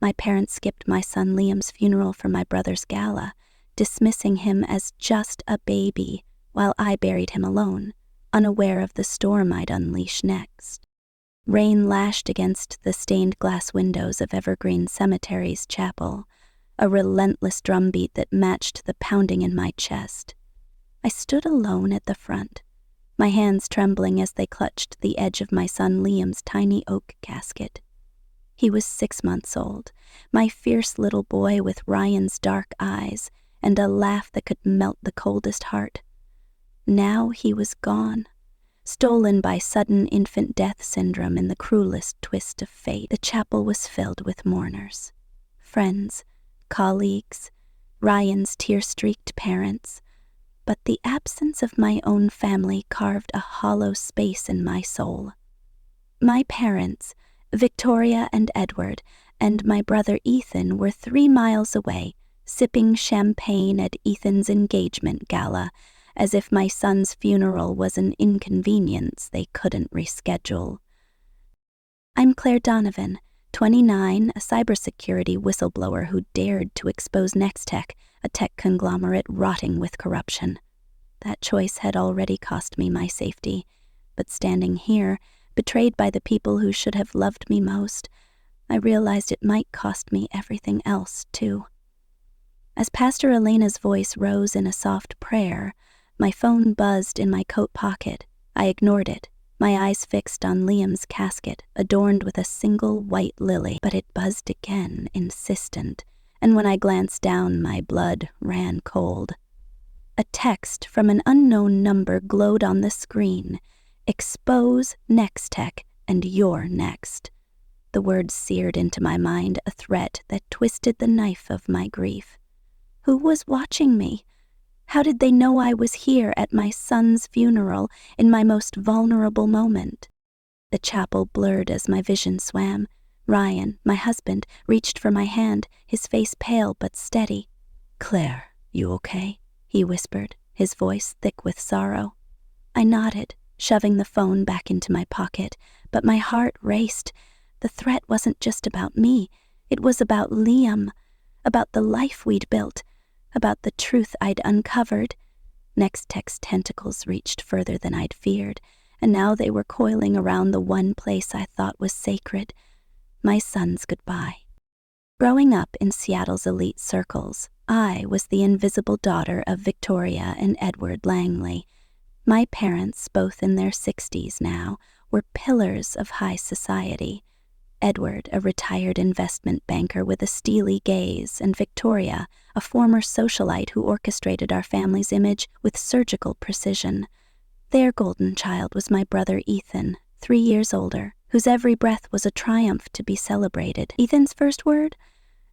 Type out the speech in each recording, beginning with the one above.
My parents skipped my son Liam's funeral for my brother's gala, dismissing him as just a baby, while I buried him alone, unaware of the storm I'd unleash next. Rain lashed against the stained glass windows of Evergreen Cemetery's chapel, a relentless drumbeat that matched the pounding in my chest. I stood alone at the front, my hands trembling as they clutched the edge of my son Liam's tiny oak casket. He was 6 months old, my fierce little boy with Ryan's dark eyes and a laugh that could melt the coldest heart. Now he was gone, stolen by sudden infant death syndrome in the cruelest twist of fate. The chapel was filled with mourners, friends, colleagues, Ryan's tear-streaked parents, but the absence of my own family carved a hollow space in my soul. My parents, Victoria and Edward, and my brother Ethan were 3 miles away, sipping champagne at Ethan's engagement gala, as if my son's funeral was an inconvenience they couldn't reschedule. I'm Claire Donovan, 29, a cybersecurity whistleblower who dared to expose Nextech, a tech conglomerate rotting with corruption. That choice had already cost me my safety, but standing here, betrayed by the people who should have loved me most, I realized it might cost me everything else, too. As Pastor Elena's voice rose in a soft prayer, my phone buzzed in my coat pocket. I ignored it, my eyes fixed on Liam's casket, adorned with a single white lily, but it buzzed again, insistent, and when I glanced down, my blood ran cold. A text from an unknown number glowed on the screen. Expose Nextech, and you're next. The words seared into my mind, a threat that twisted the knife of my grief. Who was watching me? How did they know I was here at my son's funeral in my most vulnerable moment? The chapel blurred as my vision swam. Ryan, my husband, reached for my hand, his face pale but steady. "Claire, you okay?" he whispered, his voice thick with sorrow. I nodded, shoving the phone back into my pocket, but my heart raced. The threat wasn't just about me. It was about Liam, about the life we'd built, about the truth I'd uncovered. Nextech's tentacles reached further than I'd feared, and now they were coiling around the one place I thought was sacred, my son's goodbye. Growing up in Seattle's elite circles, I was the invisible daughter of Victoria and Edward Langley. My parents, both in their 60s now, were pillars of high society. Edward, a retired investment banker with a steely gaze, and Victoria, a former socialite who orchestrated our family's image with surgical precision. Their golden child was my brother Ethan, 3 years older, whose every breath was a triumph to be celebrated. Ethan's first word?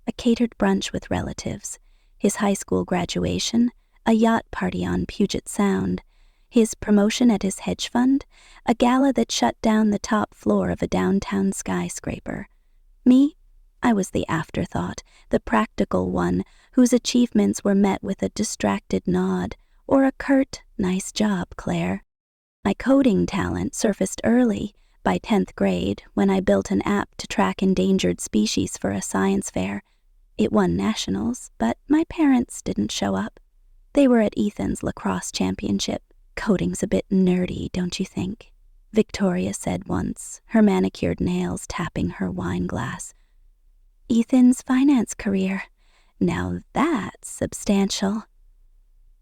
A catered brunch with relatives. His high school graduation? A yacht party on Puget Sound. His promotion at his hedge fund? A gala that shut down the top floor of a downtown skyscraper. Me? I was the afterthought, the practical one, whose achievements were met with a distracted nod, or a curt, "Nice job, Claire." My coding talent surfaced early, by 10th grade, when I built an app to track endangered species for a science fair. It won nationals, but my parents didn't show up. They were at Ethan's lacrosse championship. "Coding's a bit nerdy, don't you think?" Victoria said once, her manicured nails tapping her wine glass. "Ethan's finance career. Now that's substantial."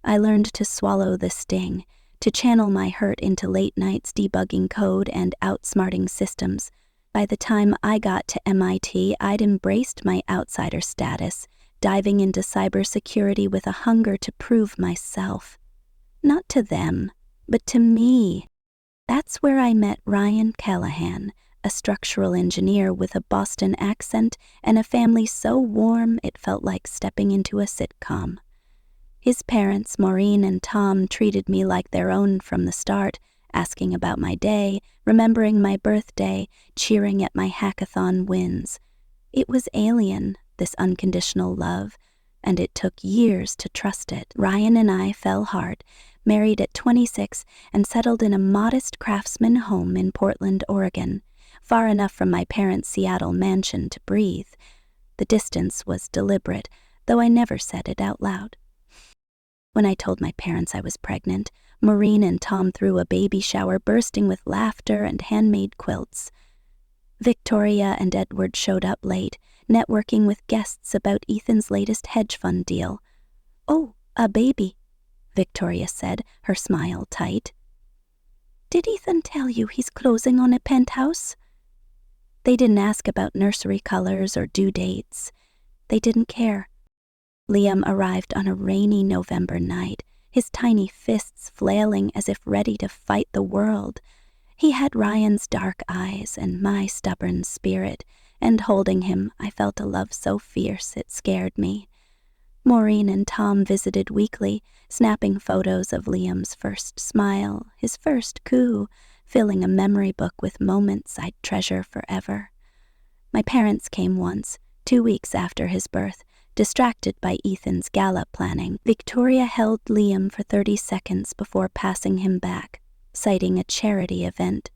I learned to swallow the sting, to channel my hurt into late nights debugging code and outsmarting systems. By the time I got to MIT, I'd embraced my outsider status, diving into cybersecurity with a hunger to prove myself. Not to them, but to me. That's where I met Ryan Callahan, a structural engineer with a Boston accent and a family so warm it felt like stepping into a sitcom. His parents, Maureen and Tom, treated me like their own from the start, asking about my day, remembering my birthday, cheering at my hackathon wins. It was alien, this unconditional love, and it took years to trust it. Ryan and I fell hard, married at 26, and settled in a modest craftsman home in Portland, Oregon, far enough from my parents' Seattle mansion to breathe. The distance was deliberate, though I never said it out loud. When I told my parents I was pregnant, Maureen and Tom threw a baby shower bursting with laughter and handmade quilts. Victoria and Edward showed up late, networking with guests about Ethan's latest hedge fund deal. "Oh, a baby," Victoria said, her smile tight. "Did Ethan tell you he's closing on a penthouse?" They didn't ask about nursery colors or due dates. They didn't care. Liam arrived on a rainy November night, his tiny fists flailing as if ready to fight the world. He had Ryan's dark eyes and my stubborn spirit, and holding him, I felt a love so fierce it scared me. Maureen and Tom visited weekly, snapping photos of Liam's first smile, his first coo, filling a memory book with moments I'd treasure forever. My parents came once, 2 weeks after his birth, distracted by Ethan's gala planning. Victoria held Liam for 30 seconds before passing him back, citing a charity event.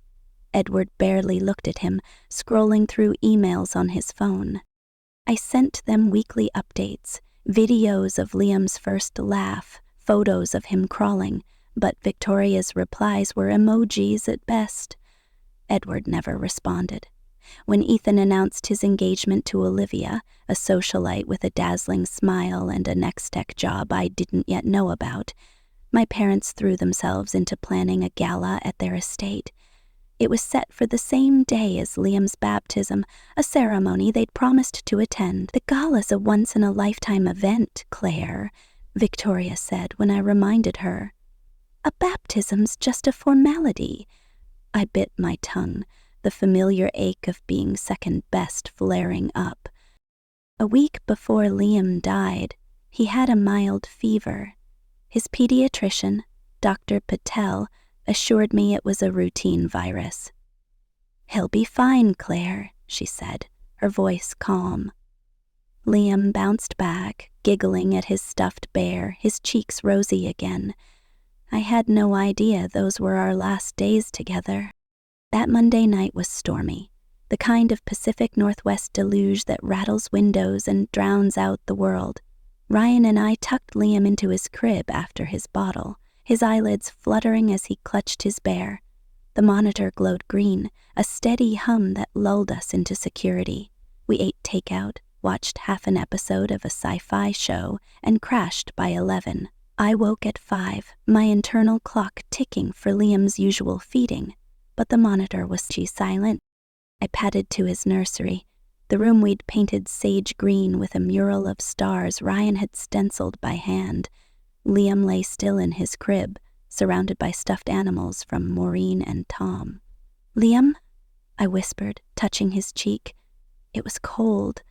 Edward barely looked at him, scrolling through emails on his phone. I sent them weekly updates, videos of Liam's first laugh, photos of him crawling, but Victoria's replies were emojis at best. Edward never responded. When Ethan announced his engagement to Olivia, a socialite with a dazzling smile and a next-tech job I didn't yet know about, my parents threw themselves into planning a gala at their estate. It was set for the same day as Liam's baptism, a ceremony they'd promised to attend. "The gala's a once-in-a-lifetime event, Claire," Victoria said when I reminded her. "A baptism's just a formality." I bit my tongue, the familiar ache of being second best flaring up. A week before Liam died, he had a mild fever. His pediatrician, Dr. Patel, assured me it was a routine virus. "He'll be fine, Claire," she said, her voice calm. Liam bounced back, giggling at his stuffed bear, his cheeks rosy again. I had no idea those were our last days together. That Monday night was stormy, the kind of Pacific Northwest deluge that rattles windows and drowns out the world. Ryan and I tucked Liam into his crib after his bottle, his eyelids fluttering as he clutched his bear. The monitor glowed green, a steady hum that lulled us into security. We ate takeout, watched half an episode of a sci-fi show, and crashed by 11. I woke at 5, my internal clock ticking for Liam's usual feeding, but the monitor was silent. I padded to his nursery, the room we'd painted sage green with a mural of stars Ryan had stenciled by hand. Liam lay still in his crib, surrounded by stuffed animals from Maureen and Tom. "Liam?" I whispered, touching his cheek. It was cold.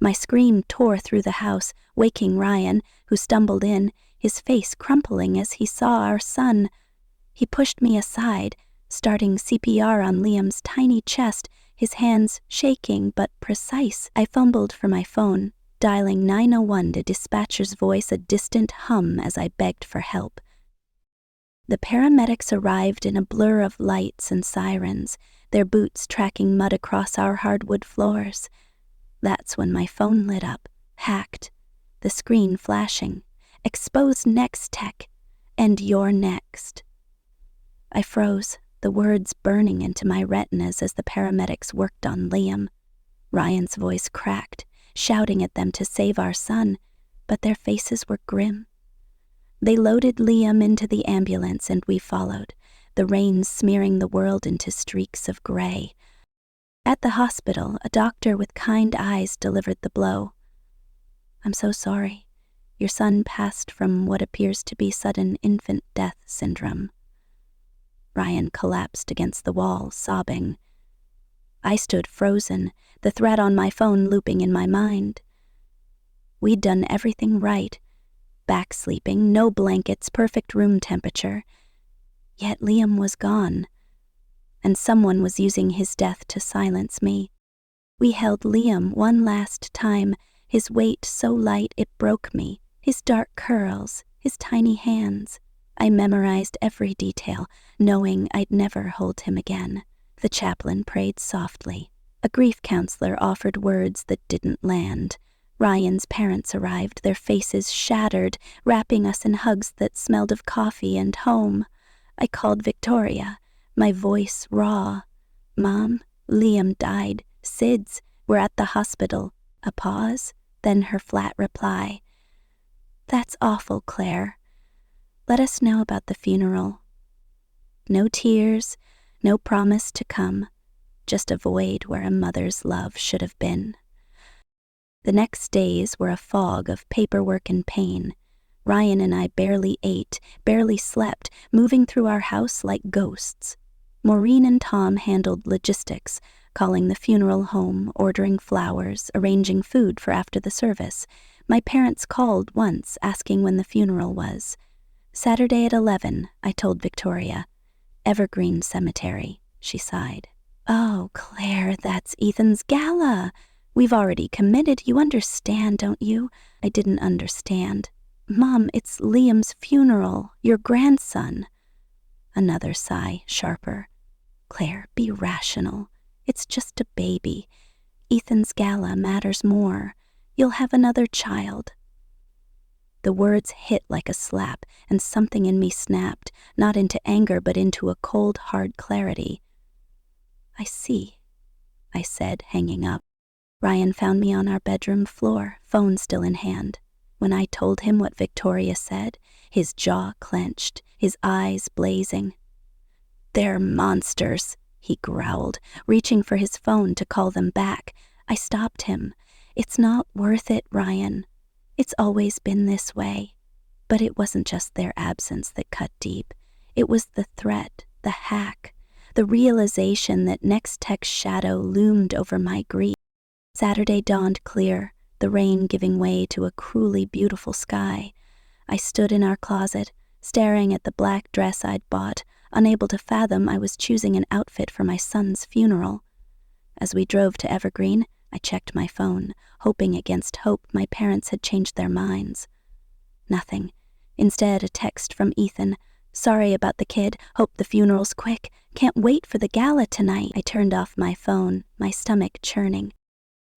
My scream tore through the house, waking Ryan, who stumbled in, his face crumpling as he saw our son. He pushed me aside, starting CPR on Liam's tiny chest, his hands shaking but precise. I fumbled for my phone, dialing 901 to dispatcher's voice a distant hum as I begged for help. The paramedics arrived in a blur of lights and sirens, their boots tracking mud across our hardwood floors. That's when my phone lit up, hacked, the screen flashing, "Exposed next tech, and you're next." I froze, the words burning into my retinas as the paramedics worked on Liam. Ryan's voice cracked, shouting at them to save our son, but their faces were grim. They loaded Liam into the ambulance and we followed, the rain smearing the world into streaks of gray. At the hospital, a doctor with kind eyes delivered the blow. "I'm so sorry. Your son passed from what appears to be sudden infant death syndrome." Ryan collapsed against the wall, sobbing. I stood frozen, the thread on my phone looping in my mind. We'd done everything right. Back sleeping, no blankets, perfect room temperature. Yet Liam was gone, and someone was using his death to silence me. We held Liam one last time, his weight so light it broke me, his dark curls, his tiny hands. I memorized every detail, knowing I'd never hold him again. The chaplain prayed softly, A grief counselor offered words that didn't land. Ryan's parents arrived, their faces shattered, wrapping us in hugs that smelled of coffee and home. I called Victoria, my voice raw. "Mom, Liam died. SIDS. We're at the hospital." A pause, then her flat reply. "That's awful, Claire. Let us know about the funeral." No tears, no promise to come, just a void where a mother's love should have been. The next days were a fog of paperwork and pain. Ryan and I barely ate, barely slept, moving through our house like ghosts. Maureen and Tom handled logistics, calling the funeral home, ordering flowers, arranging food for after the service. My parents called once, asking when the funeral was. "Saturday at 11, I told Victoria. "Evergreen Cemetery," she sighed. "Oh, Claire, that's Ethan's gala. We've already committed, you understand, don't you?" I didn't understand. "Mom, it's Liam's funeral, your grandson." Another sigh, sharper. "Claire, be rational. It's just a baby. Ethan's gala matters more. You'll have another child." The words hit like a slap, and something in me snapped, not into anger but into a cold, hard clarity. "I see," I said, hanging up. Ryan found me on our bedroom floor, phone still in hand. When I told him what Victoria said, his jaw clenched, his eyes blazing. "They're monsters," he growled, reaching for his phone to call them back. I stopped him. "It's not worth it, Ryan. It's always been this way." But it wasn't just their absence that cut deep. It was the threat, the hack, the realization that Next Tech's shadow loomed over my grief. Saturday dawned clear, the rain giving way to a cruelly beautiful sky. I stood in our closet, staring at the black dress I'd bought, unable to fathom I was choosing an outfit for my son's funeral. As we drove to Evergreen, I checked my phone, hoping against hope my parents had changed their minds. Nothing. Instead, a text from Ethan. "Sorry about the kid. Hope the funeral's quick. Can't wait for the gala tonight." I turned off my phone, my stomach churning.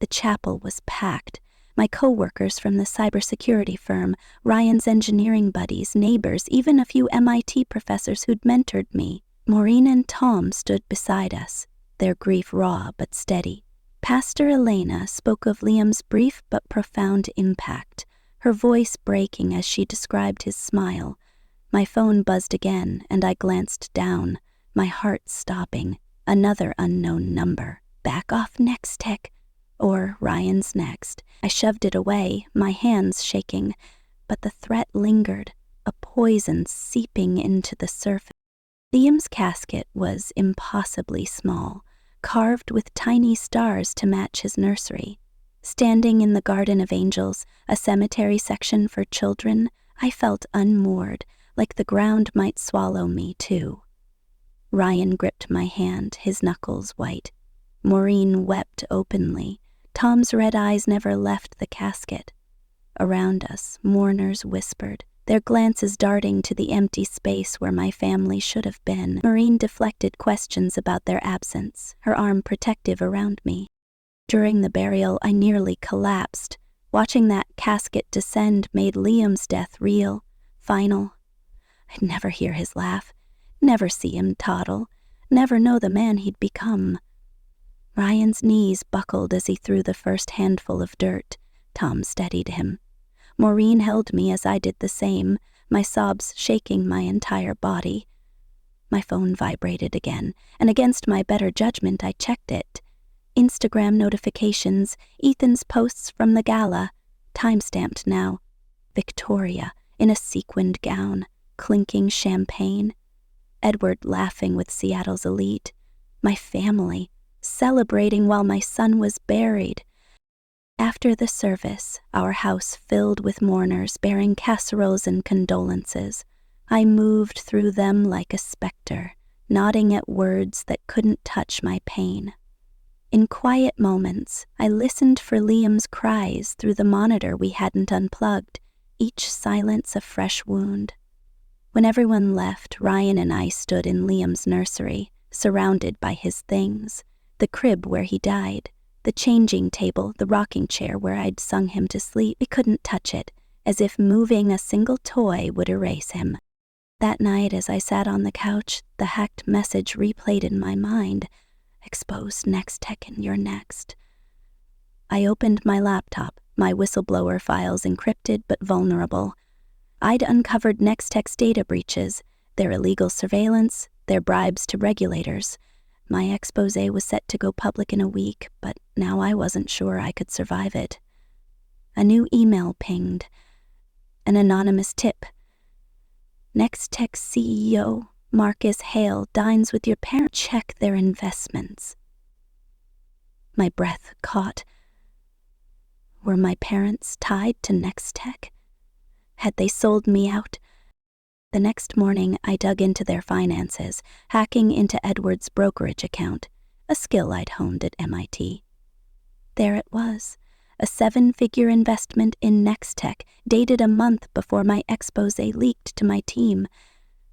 The chapel was packed. My co-workers from the cybersecurity firm, Ryan's engineering buddies, neighbors, even a few MIT professors who'd mentored me. Maureen and Tom stood beside us, their grief raw but steady. Pastor Elena spoke of Liam's brief but profound impact, her voice breaking as she described his smile. My phone buzzed again, and I glanced down, my heart stopping. Another unknown number. Back off Next Tech. Or Ryan's next. I shoved it away, my hands shaking, but the threat lingered, a poison seeping into the surface. Liam's casket was impossibly small, carved with tiny stars to match his nursery. Standing in the Garden of Angels, a cemetery section for children, I felt unmoored, like the ground might swallow me too. Ryan gripped my hand, his knuckles white. Maureen wept openly. Tom's red eyes never left the casket. Around us, mourners whispered, their glances darting to the empty space where my family should have been. Maureen deflected questions about their absence, her arm protective around me. During the burial, I nearly collapsed. Watching that casket descend made Liam's death real, final. I'd never hear his laugh, never see him toddle, never know the man he'd become. Ryan's knees buckled as he threw the first handful of dirt. Tom steadied him. Maureen held me as I did the same, my sobs shaking my entire body. My phone vibrated again, and against my better judgment I checked it. Instagram notifications, Ethan's posts from the gala, time-stamped now. Victoria, in a sequined gown, clinking champagne. Edward laughing with Seattle's elite. My family, celebrating while my son was buried. After the service, our house filled with mourners bearing casseroles and condolences. I moved through them like a specter, nodding at words that couldn't touch my pain. In quiet moments, I listened for Liam's cries through the monitor we hadn't unplugged, each silence a fresh wound. When everyone left, Ryan and I stood in Liam's nursery, surrounded by his things. The crib where he died, the changing table, the rocking chair where I'd sung him to sleep. We couldn't touch it, as if moving a single toy would erase him. That night, as I sat on the couch, the hacked message replayed in my mind. Exposed, next tech, and you're next. I opened my laptop, my whistleblower files encrypted but vulnerable. I'd uncovered Nextech's data breaches, their illegal surveillance, their bribes to regulators. My expose was set to go public in a week, but now I wasn't sure I could survive it. A new email pinged. An anonymous tip. Nextech's CEO, Marcus Hale, dines with your parent. Check their investments. My breath caught. Were my parents tied to Nextech? Had they sold me out? The next morning, I dug into their finances, hacking into Edward's brokerage account, a skill I'd honed at MIT. There it was, a 7-figure investment in Nextech, dated a month before my expose leaked to my team.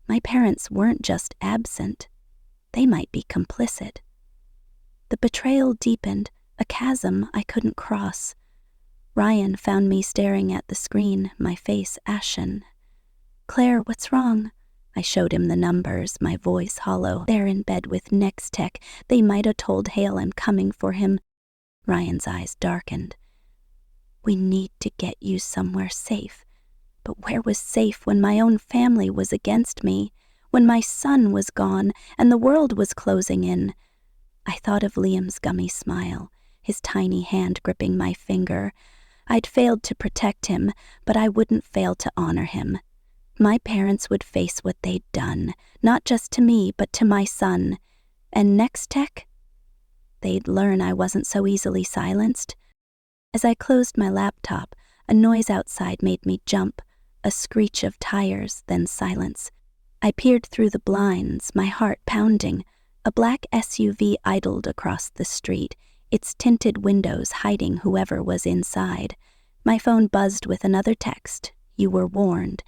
My parents weren't just absent. They might be complicit. The betrayal deepened, a chasm I couldn't cross. Ryan found me staring at the screen, my face ashen. "Claire, what's wrong?" I showed him the numbers, my voice hollow. "They're in bed with Nextech. They might have told Hale I'm coming for him." Ryan's eyes darkened. "We need to get you somewhere safe." But where was safe when my own family was against me, when my son was gone and the world was closing in? I thought of Liam's gummy smile, his tiny hand gripping my finger. I'd failed to protect him, but I wouldn't fail to honor him. My parents would face what they'd done, not just to me, but to my son. And Nextech? They'd learn I wasn't so easily silenced. As I closed my laptop, a noise outside made me jump, a screech of tires, then silence. I peered through the blinds, my heart pounding. A black SUV idled across the street, its tinted windows hiding whoever was inside. My phone buzzed with another text. "You were warned."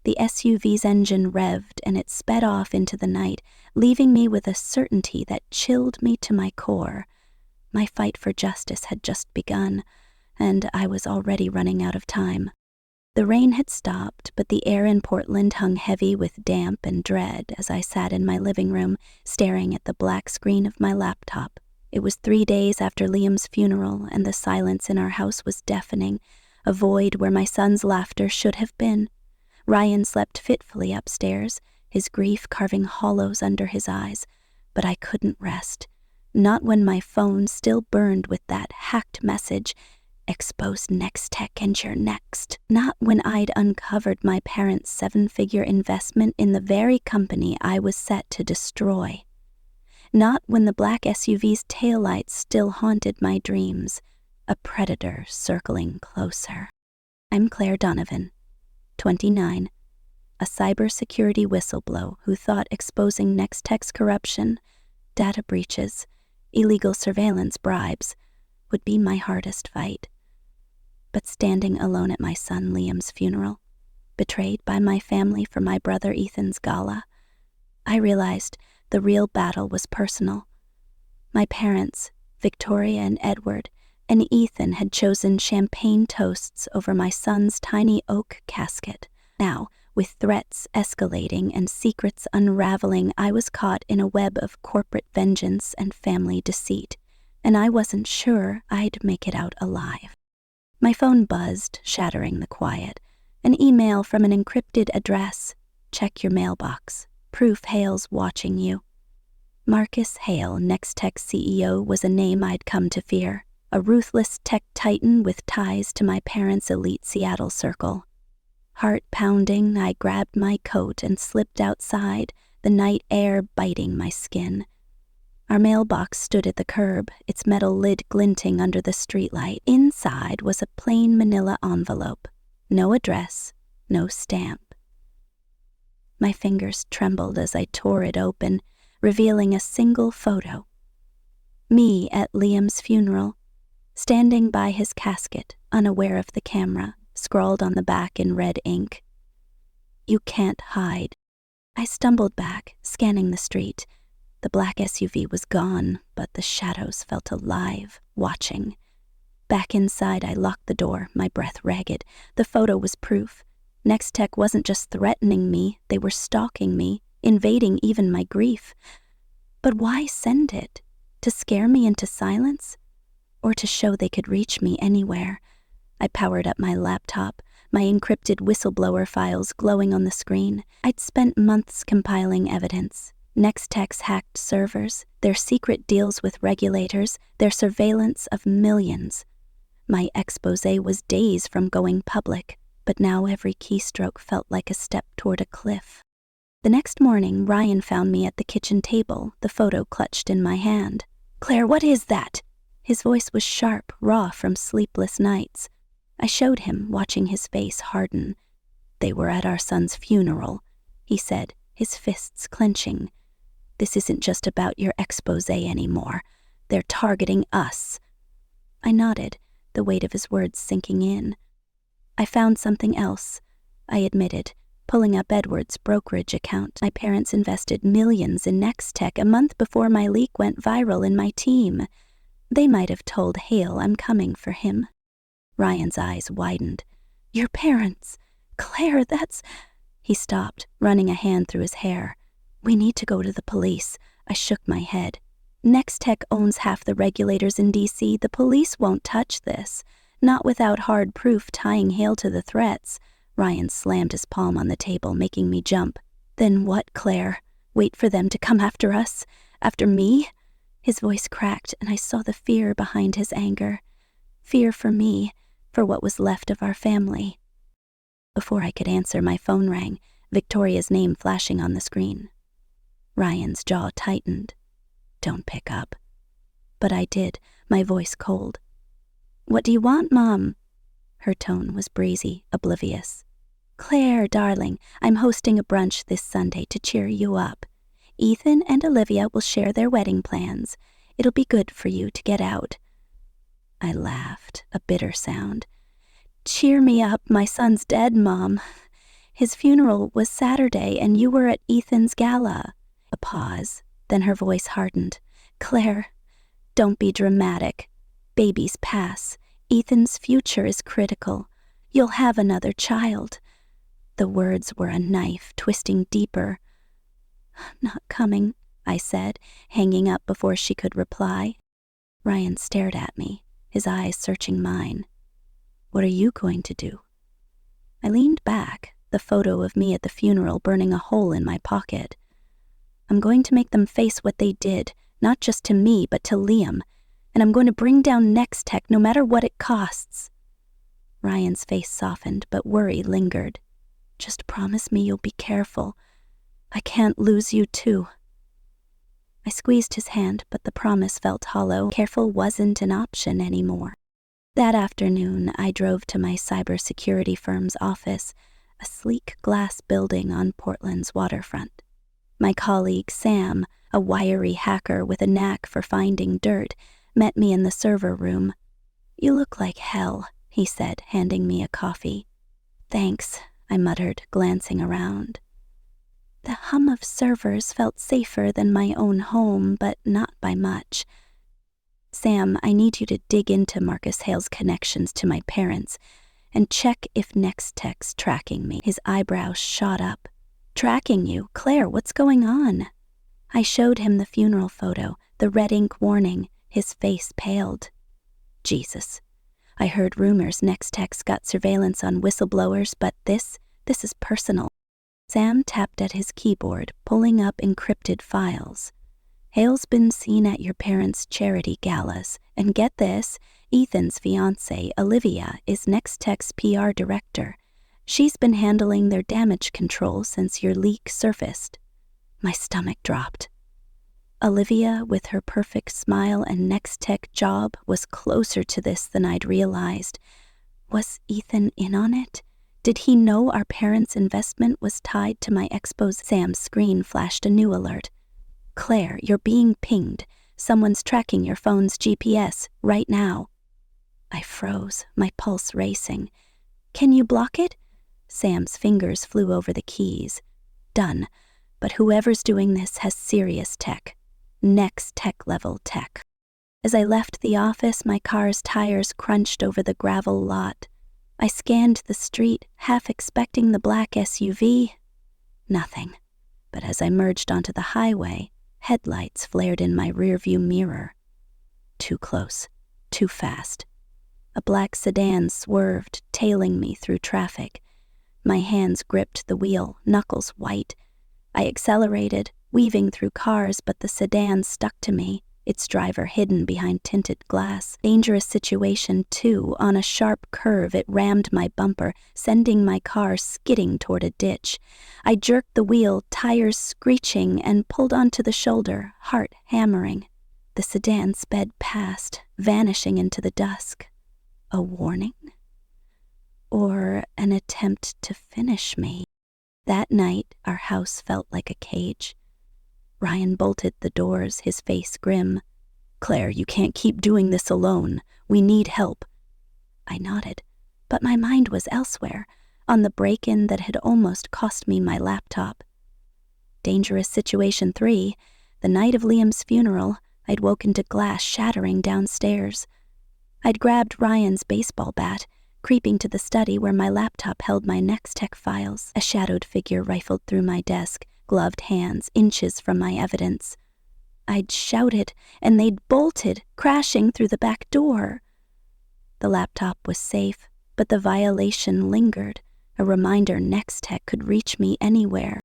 The SUV's engine revved and it sped off into the night, leaving me with a certainty that chilled me to my core. My fight for justice had just begun, and I was already running out of time. The rain had stopped, but the air in Portland hung heavy with damp and dread as I sat in my living room, staring at the black screen of my laptop. It was 3 days after Liam's funeral, and the silence in our house was deafening, a void where my son's laughter should have been. Ryan slept fitfully upstairs, his grief carving hollows under his eyes, but I couldn't rest. Not when my phone still burned with that hacked message, "Exposed Nextech and you're next." Not when I'd uncovered my parents' 7-figure investment in the very company I was set to destroy. Not when the black SUV's taillights still haunted my dreams, a predator circling closer. I'm Claire Donovan, 29, a cybersecurity whistleblower who thought exposing Nextech's corruption, data breaches, illegal surveillance bribes would be my hardest fight. But standing alone at my son Liam's funeral, betrayed by my family for my brother Ethan's gala, I realized the real battle was personal. My parents, Victoria and Edward, and Ethan had chosen champagne toasts over my son's tiny oak casket. Now, with threats escalating and secrets unraveling, I was caught in a web of corporate vengeance and family deceit, and I wasn't sure I'd make it out alive. My phone buzzed, shattering the quiet. An email from an encrypted address. "Check your mailbox. Proof Hale's watching you." Marcus Hale, Nextech CEO, was a name I'd come to fear, a ruthless tech titan with ties to my parents' elite Seattle circle. Heart pounding, I grabbed my coat and slipped outside, the night air biting my skin. Our mailbox stood at the curb, its metal lid glinting under the streetlight. Inside was a plain manila envelope. No address, no stamp. My fingers trembled as I tore it open, revealing a single photo. Me at Liam's funeral, standing by his casket, unaware of the camera, scrawled on the back in red ink. "You can't hide." I stumbled back, scanning the street. The black SUV was gone, but the shadows felt alive, watching. Back inside, I locked the door, my breath ragged. The photo was proof. Nextech wasn't just threatening me, they were stalking me, invading even my grief. But why send it? To scare me into silence? Or to show they could reach me anywhere? I powered up my laptop, my encrypted whistleblower files glowing on the screen. I'd spent months compiling evidence. Nextech's hacked servers, their secret deals with regulators, their surveillance of millions. My exposé was days from going public, but now every keystroke felt like a step toward a cliff. The next morning, Ryan found me at the kitchen table, the photo clutched in my hand. "Claire, what is that?" His voice was sharp, raw from sleepless nights. I showed him, watching his face harden. "They were at our son's funeral," he said, his fists clenching. "This isn't just about your exposé anymore. They're targeting us." I nodded, the weight of his words sinking in. "I found something else," I admitted, pulling up Edward's brokerage account. "My parents invested millions in Nextech a month before my leak went viral in my team. They might have told Hale I'm coming for him." Ryan's eyes widened. "Your parents? Claire, that's—" He stopped, running a hand through his hair. "We need to go to the police." I shook my head. "Nextech owns half the regulators in DC. The police won't touch this. Not without hard proof tying Hale to the threats." Ryan slammed his palm on the table, making me jump. "Then what, Claire? Wait for them to come after us? After me?" His voice cracked, and I saw the fear behind his anger. Fear for me, for what was left of our family. Before I could answer, my phone rang, Victoria's name flashing on the screen. Ryan's jaw tightened. "Don't pick up." But I did, my voice cold. "What do you want, Mom?" Her tone was breezy, oblivious. "Claire, darling, I'm hosting a brunch this Sunday to cheer you up. Ethan and Olivia will share their wedding plans. It'll be good for you to get out." I laughed, a bitter sound. "Cheer me up, my son's dead, Mom. His funeral was Saturday and you were at Ethan's gala." A pause, then her voice hardened. "Claire, don't be dramatic. Babies pass. Ethan's future is critical. You'll have another child." The words were a knife, twisting deeper. "I'm not coming," I said, hanging up before she could reply. Ryan stared at me, his eyes searching mine. "What are you going to do?" I leaned back, the photo of me at the funeral burning a hole in my pocket. "I'm going to make them face what they did, not just to me, but to Liam. And I'm going to bring down Nextech no matter what it costs." Ryan's face softened, but worry lingered. "Just promise me you'll be careful. I can't lose you too." I squeezed his hand, but the promise felt hollow. Careful wasn't an option anymore. That afternoon, I drove to my cybersecurity firm's office, a sleek glass building on Portland's waterfront. My colleague, Sam, a wiry hacker with a knack for finding dirt, met me in the server room. "You look like hell," he said, handing me a coffee. "Thanks," I muttered, glancing around. The hum of servers felt safer than my own home, but not by much. "Sam, I need you to dig into Marcus Hale's connections to my parents and check if Nextech's tracking me." His eyebrows shot up. "Tracking you? Claire, what's going on?" I showed him the funeral photo, the red ink warning. His face paled. "Jesus. I heard rumors Nextech's got surveillance on whistleblowers, but this is personal." Sam tapped at his keyboard, pulling up encrypted files. "Hale's been seen at your parents' charity galas, and get this, Ethan's fiancée, Olivia, is Nextech's PR director. She's been handling their damage control since your leak surfaced." My stomach dropped. Olivia, with her perfect smile and Nextech job, was closer to this than I'd realized. Was Ethan in on it? Did he know our parents' investment was tied to my expose? Sam's screen flashed a new alert. "Claire, you're being pinged. Someone's tracking your phone's GPS right now." I froze, my pulse racing. "Can you block it?" Sam's fingers flew over the keys. "Done. But whoever's doing this has serious tech. Next tech-level tech. As I left the office, my car's tires crunched over the gravel lot. I scanned the street, half expecting the black SUV. Nothing. But as I merged onto the highway, headlights flared in my rearview mirror. Too close. Too fast. A black sedan swerved, tailing me through traffic. My hands gripped the wheel, knuckles white. I accelerated, weaving through cars, but the sedan stuck to me, its driver hidden behind tinted glass. Dangerous situation, too. On a sharp curve, it rammed my bumper, sending my car skidding toward a ditch. I jerked the wheel, tires screeching, and pulled onto the shoulder, heart hammering. The sedan sped past, vanishing into the dusk. A warning? Or an attempt to finish me? That night, our house felt like a cage. Ryan bolted the doors, his face grim. "Claire, you can't keep doing this alone. We need help." I nodded, but my mind was elsewhere, on the break-in that had almost cost me my laptop. Dangerous situation 3. The night of Liam's funeral, I'd woken to glass shattering downstairs. I'd grabbed Ryan's baseball bat, creeping to the study where my laptop held my Next-Tech files. A shadowed figure rifled through my desk, gloved hands inches from my evidence. I'd shouted, and they'd bolted, crashing through the back door. The laptop was safe, but the violation lingered, a reminder Next-Tech could reach me anywhere.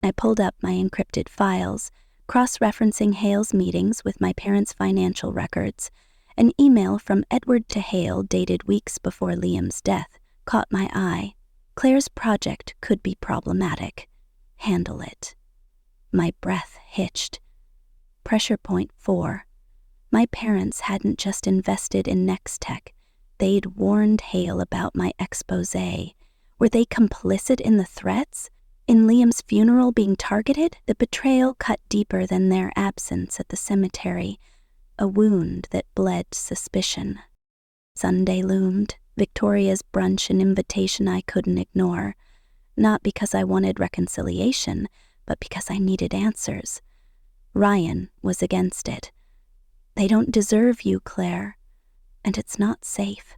I pulled up my encrypted files, cross-referencing Hale's meetings with my parents' financial records. An email from Edward to Hale, dated weeks before Liam's death, caught my eye. Claire's project could be problematic. Handle it. My breath hitched. Pressure point 4. My parents hadn't just invested in Next-Tech. They'd warned Hale about my exposé. Were they complicit in the threats? In Liam's funeral being targeted? The betrayal cut deeper than their absence at the cemetery, a wound that bled suspicion. Sunday loomed, Victoria's brunch, an invitation I couldn't ignore. Not because I wanted reconciliation, but because I needed answers. Ryan was against it. "They don't deserve you, Claire. And it's not safe."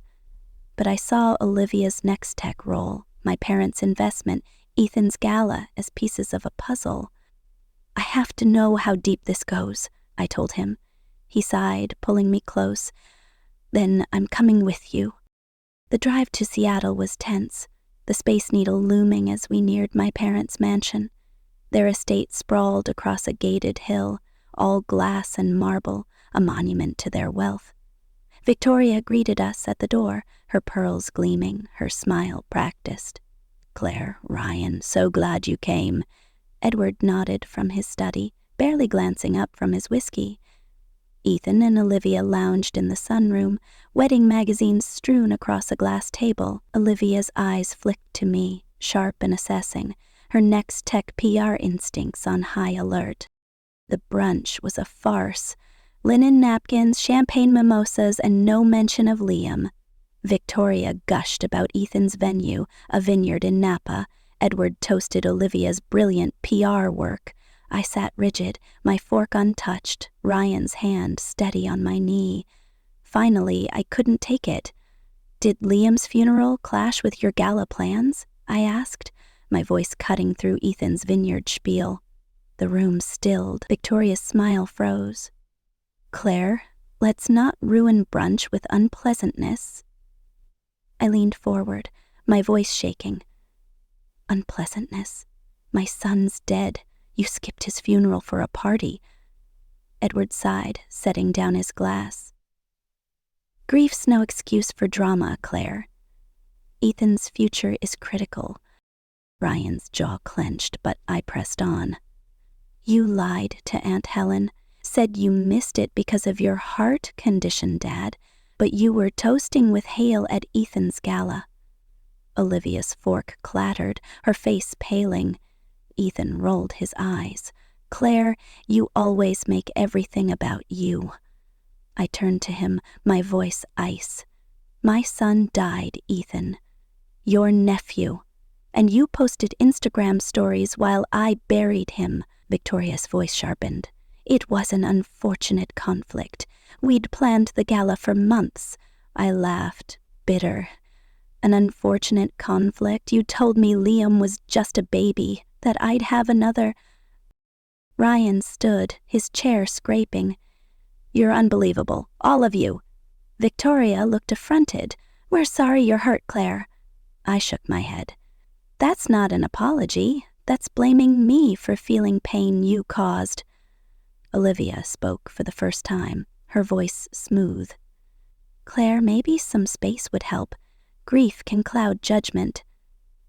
But I saw Olivia's Next-Tech role, my parents' investment, Ethan's Gala as pieces of a puzzle. "I have to know how deep this goes," I told him. He sighed, pulling me close. "Then I'm coming with you." The drive to Seattle was tense, the Space Needle looming as we neared my parents' mansion. Their estate sprawled across a gated hill, all glass and marble, a monument to their wealth. Victoria greeted us at the door, her pearls gleaming, her smile practiced. "Claire, Ryan, so glad you came." Edward nodded from his study, barely glancing up from his whiskey. Ethan and Olivia lounged in the sunroom, wedding magazines strewn across a glass table. Olivia's eyes flicked to me, sharp and assessing, her Next-Tech PR instincts on high alert. The brunch was a farce. Linen napkins, champagne mimosas, and no mention of Liam. Victoria gushed about Ethan's venue, a vineyard in Napa. Edward toasted Olivia's brilliant PR work. I sat rigid, my fork untouched, Ryan's hand steady on my knee. Finally, I couldn't take it. "Did Liam's funeral clash with your gala plans?" I asked, my voice cutting through Ethan's vineyard spiel. The room stilled. Victoria's smile froze. "Claire, let's not ruin brunch with unpleasantness." I leaned forward, my voice shaking. "Unpleasantness? My son's dead. You skipped his funeral for a party." Edward sighed, setting down his glass. "Grief's no excuse for drama, Claire. Ethan's future is critical." Ryan's jaw clenched, but I pressed on. "You lied to Aunt Helen, said you missed it because of your heart condition, Dad, but you were toasting with Hale at Ethan's gala." Olivia's fork clattered, her face paling. Ethan rolled his eyes. "Claire, you always make everything about you." I turned to him, my voice ice. "My son died, Ethan. Your nephew. And you posted Instagram stories while I buried him." Victoria's voice sharpened. It was an unfortunate conflict. We'd planned the gala for months. I laughed, bitter. An unfortunate conflict? You told me Liam was just a baby, that I'd have another. Ryan stood, his chair scraping. You're unbelievable, all of you. Victoria looked affronted. We're sorry you're hurt, Claire. I shook my head. That's not an apology. That's blaming me for feeling pain you caused. Olivia spoke for the first time, her voice smooth. Claire, maybe some space would help. Grief can cloud judgment.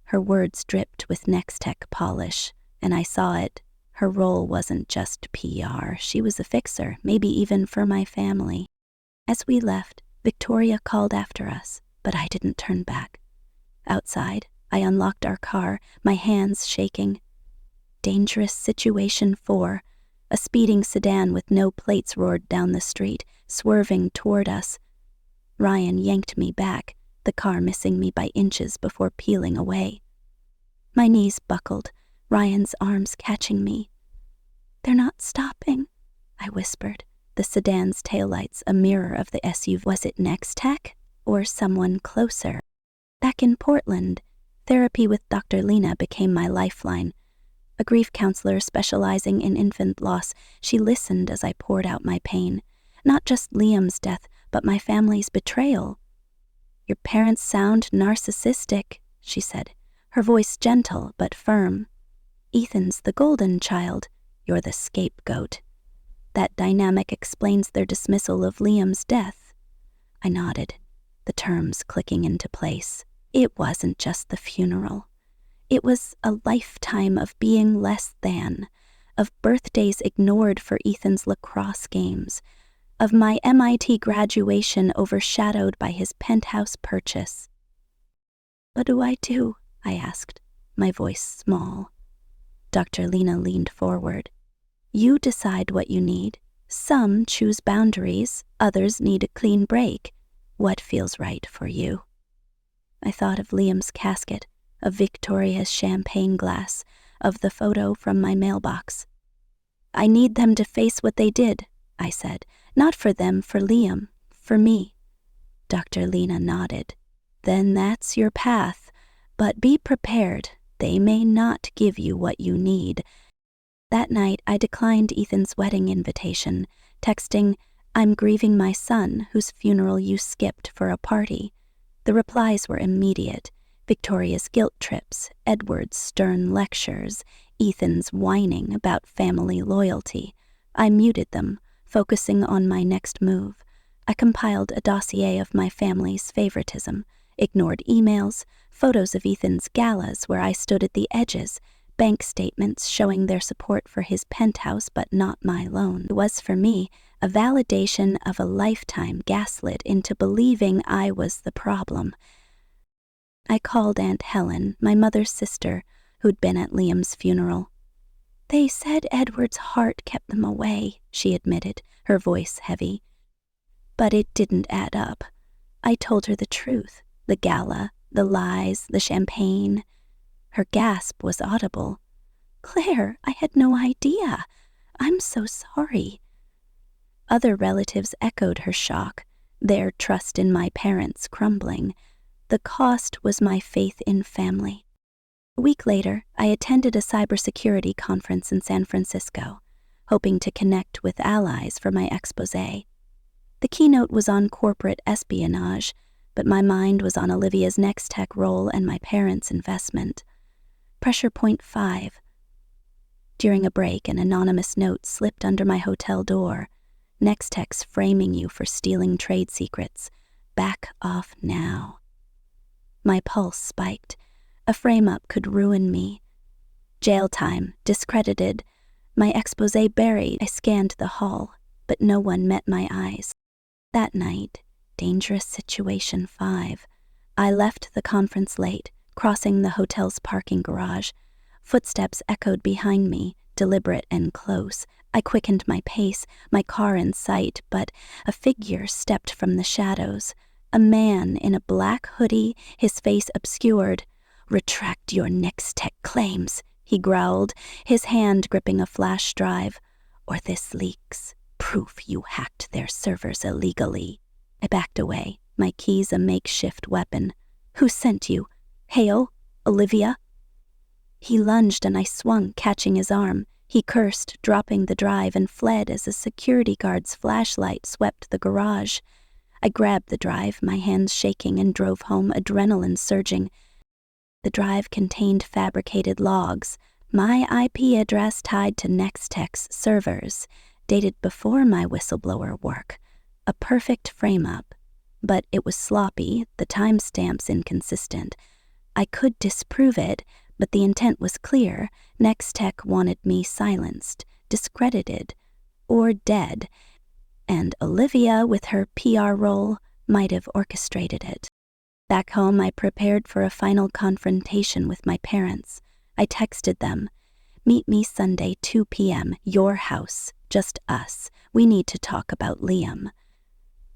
Her words dripped with Next-Tech polish, and I saw it. Her role wasn't just PR. She was a fixer, maybe even for my family. As we left, Victoria called after us, but I didn't turn back. Outside, I unlocked our car, my hands shaking. Dangerous situation 4. A speeding sedan with no plates roared down the street, swerving toward us. Ryan yanked me back, the car missing me by inches before peeling away. My knees buckled, Ryan's arms catching me. They're not stopping, I whispered, the sedan's taillights a mirror of the SUV. Was it Next-Tech or someone closer? Back in Portland, therapy with Dr. Lena became my lifeline. A grief counselor specializing in infant loss, she listened as I poured out my pain. Not just Liam's death, but my family's betrayal. Your parents sound narcissistic, she said, her voice gentle but firm. Ethan's the golden child. You're the scapegoat. That dynamic explains their dismissal of Liam's death. I nodded, the terms clicking into place. It wasn't just the funeral. It was a lifetime of being less than, of birthdays ignored for Ethan's lacrosse games, of my MIT graduation overshadowed by his penthouse purchase. What do I do? I asked, my voice small. Dr. Lena leaned forward. You decide what you need. Some choose boundaries, others need a clean break. What feels right for you? I thought of Liam's casket, of Victoria's champagne glass, of the photo from my mailbox. I need them to face what they did, I said. Not for them, for Liam, for me. Dr. Lena nodded. Then that's your path, but be prepared. They may not give you what you need. That night, I declined Ethan's wedding invitation, texting, I'm grieving my son, whose funeral you skipped for a party. The replies were immediate. Victoria's guilt trips, Edward's stern lectures, Ethan's whining about family loyalty. I muted them, focusing on my next move. I compiled a dossier of my family's favoritism, ignored emails, photos of Ethan's galas where I stood at the edges, bank statements showing their support for his penthouse but not my loan. It was, for me, a validation of a lifetime gaslit into believing I was the problem. I called Aunt Helen, my mother's sister, who'd been at Liam's funeral. They said Edward's heart kept them away, she admitted, her voice heavy. But it didn't add up. I told her the truth, the gala, the lies, the champagne. Her gasp was audible. Claire, I had no idea. I'm so sorry. Other relatives echoed her shock, their trust in my parents crumbling. The cost was my faith in family. A week later, I attended a cybersecurity conference in San Francisco, hoping to connect with allies for my exposé. The keynote was on corporate espionage, but my mind was on Olivia's Next-Tech role and my parents' investment. Pressure point 5. During a break, an anonymous note slipped under my hotel door. Next-Tech's framing you for stealing trade secrets. Back off now. My pulse spiked. A frame-up could ruin me. Jail time, discredited. My exposé buried. I scanned the hall, but no one met my eyes. That night, dangerous situation 5. I left the conference late, crossing the hotel's parking garage. Footsteps echoed behind me, deliberate and close. I quickened my pace, my car in sight, but a figure stepped from the shadows. A man in a black hoodie, his face obscured. Retract your Next-Tech claims, he growled, his hand gripping a flash drive. or this leaks. Proof you hacked their servers illegally. I backed away, my keys a makeshift weapon. Who sent you? Hale? Olivia? He lunged and I swung, catching his arm. He cursed, dropping the drive, and fled as a security guard's flashlight swept the garage. I grabbed the drive, my hands shaking, and drove home, adrenaline surging. The drive contained fabricated logs, my IP address tied to Nextech's servers, dated before my whistleblower work. A perfect frame-up. But it was sloppy, the timestamps inconsistent. I could disprove it, but the intent was clear. Nextech wanted me silenced, discredited, or dead, and Olivia, with her PR role, might have orchestrated it. Back home, I prepared for a final confrontation with my parents. I texted them, "Meet me Sunday, 2 p.m., your house, just us. We need to talk about Liam."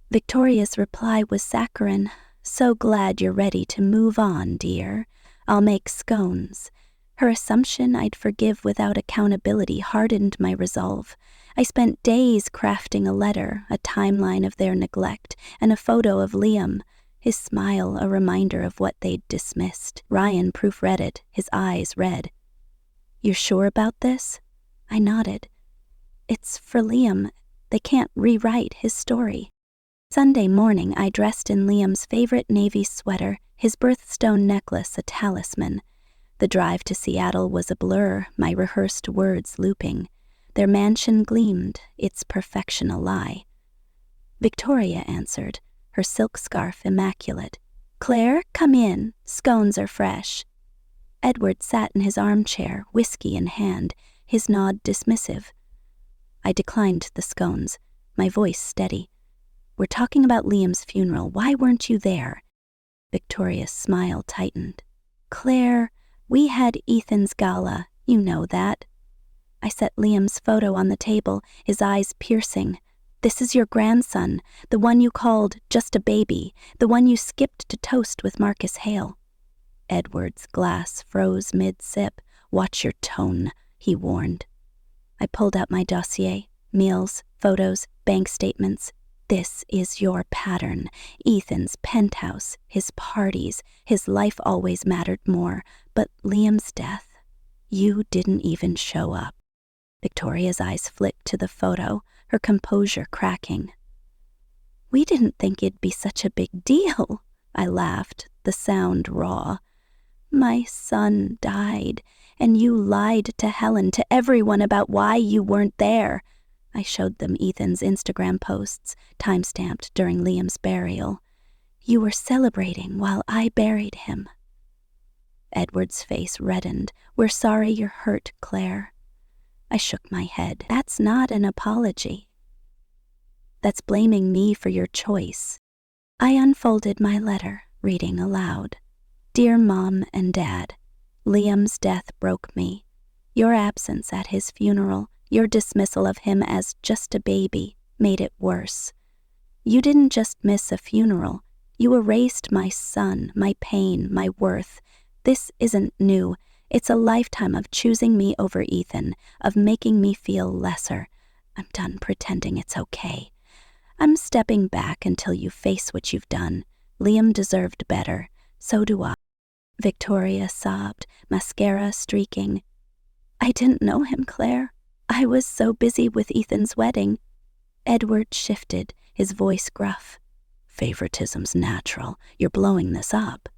Victoria's reply was saccharine. "So glad you're ready to move on, dear. I'll make scones." Her assumption I'd forgive without accountability hardened my resolve. I spent days crafting a letter, a timeline of their neglect, and a photo of Liam, his smile a reminder of what they'd dismissed. Ryan proofread it, his eyes red. "You're sure about this?" I nodded. "It's for Liam. They can't rewrite his story." Sunday morning, I dressed in Liam's favorite navy sweater, his birthstone necklace a talisman. The drive to Seattle was a blur, my rehearsed words looping. Their mansion gleamed, its perfection a lie. Victoria answered, her silk scarf immaculate. "Claire, come in. Scones are fresh." Edward sat in his armchair, whiskey in hand, his nod dismissive. I declined the scones, my voice steady. "We're talking about Liam's funeral. Why weren't you there?" Victoria's smile tightened. "Claire, we had Ethan's gala. You know that." I set Liam's photo on the table, his eyes piercing. "This is your grandson, the one you called just a baby, the one you skipped to toast with Marcus Hale." Edward's glass froze mid-sip. "Watch your tone," he warned. I pulled out my dossier, meals, photos, bank statements. "This is your pattern. Ethan's penthouse, his parties, his life always mattered more. But Liam's death, you didn't even show up." Victoria's eyes flicked to the photo, her composure cracking. "We didn't think it'd be such a big deal," I laughed, the sound raw. "My son died, and you lied to Helen, to everyone about why you weren't there." I showed them Ethan's Instagram posts, time-stamped during Liam's burial. "You were celebrating while I buried him." Edward's face reddened. "We're sorry you're hurt, Claire." I shook my head. "That's not an apology. That's blaming me for your choice." I unfolded my letter, reading aloud. "Dear Mom and Dad, Liam's death broke me. Your absence at his funeral, your dismissal of him as just a baby, made it worse. You didn't just miss a funeral. You erased my son, my pain, my worth. This isn't new. It's a lifetime of choosing me over Ethan, of making me feel lesser. I'm done pretending it's okay. I'm stepping back until you face what you've done. Liam deserved better. So do I." Victoria sobbed, mascara streaking. "I didn't know him, Claire. I was so busy with Ethan's wedding." Edward shifted, his voice gruff. "Favoritism's natural. You're blowing this up."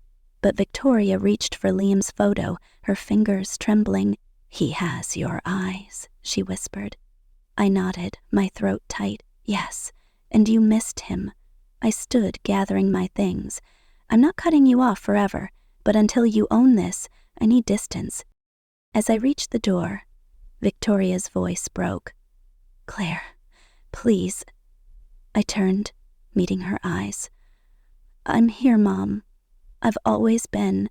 But Victoria reached for Liam's photo, her fingers trembling. "He has your eyes," she whispered. I nodded, my throat tight. "Yes, and you missed him." I stood, gathering my things. "I'm not cutting you off forever, but until you own this, I need distance." As I reached the door, Victoria's voice broke. "Claire, please." I turned, meeting her eyes. "I'm here, Mom. I've always been.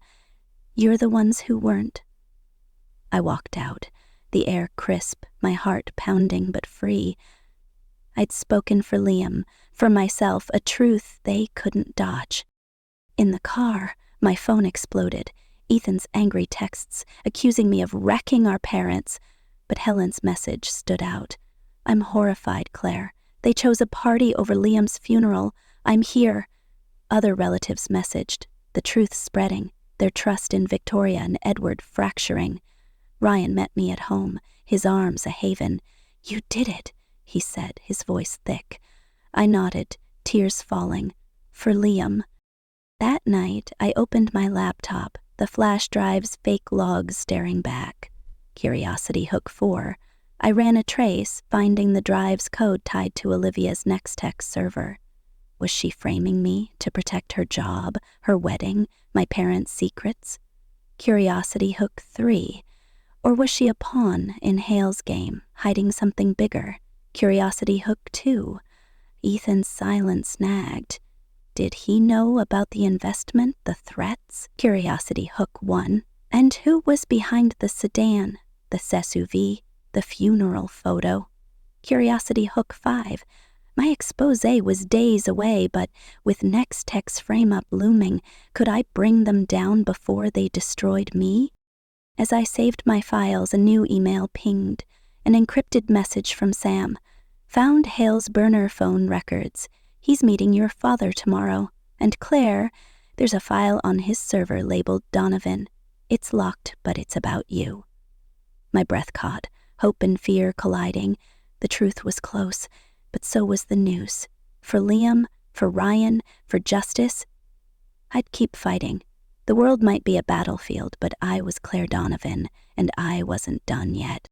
You're the ones who weren't." I walked out, the air crisp, my heart pounding but free. I'd spoken for Liam, for myself, a truth they couldn't dodge. In the car, my phone exploded. Ethan's angry texts, accusing me of wrecking our parents. But Helen's message stood out. I'm horrified, Claire. They chose a party over Liam's funeral. I'm here. Other relatives messaged, the truth spreading, their trust in Victoria and Edward fracturing. Ryan met me at home, his arms a haven. You did it, he said, his voice thick. I nodded, tears falling. For Liam. That night, I opened my laptop, the flash drive's fake logs staring back. Curiosity Hook 4. I ran a trace, finding the drive's code tied to Olivia's Nextex server. Was she framing me to protect her job, her wedding, my parents' secrets? Curiosity Hook 3. Or was she a pawn in Hale's game, hiding something bigger? Curiosity Hook 2. Ethan's silence nagged. Did he know about the investment, the threats? Curiosity Hook 1. And who was behind the sedan, the SUV, the funeral photo? Curiosity Hook 5. My expose was days away, but with Nextech's frame-up looming, could I bring them down before they destroyed me? As I saved my files, a new email pinged, an encrypted message from Sam. Found Hale's burner phone records. He's meeting your father tomorrow. And Claire, there's a file on his server labeled Donovan. It's locked, but it's about you. My breath caught, hope and fear colliding. The truth was close, but so was the news. For Liam, for Ryan, for justice, I'd keep fighting. The world might be a battlefield, but I was Claire Donovan, and I wasn't done yet.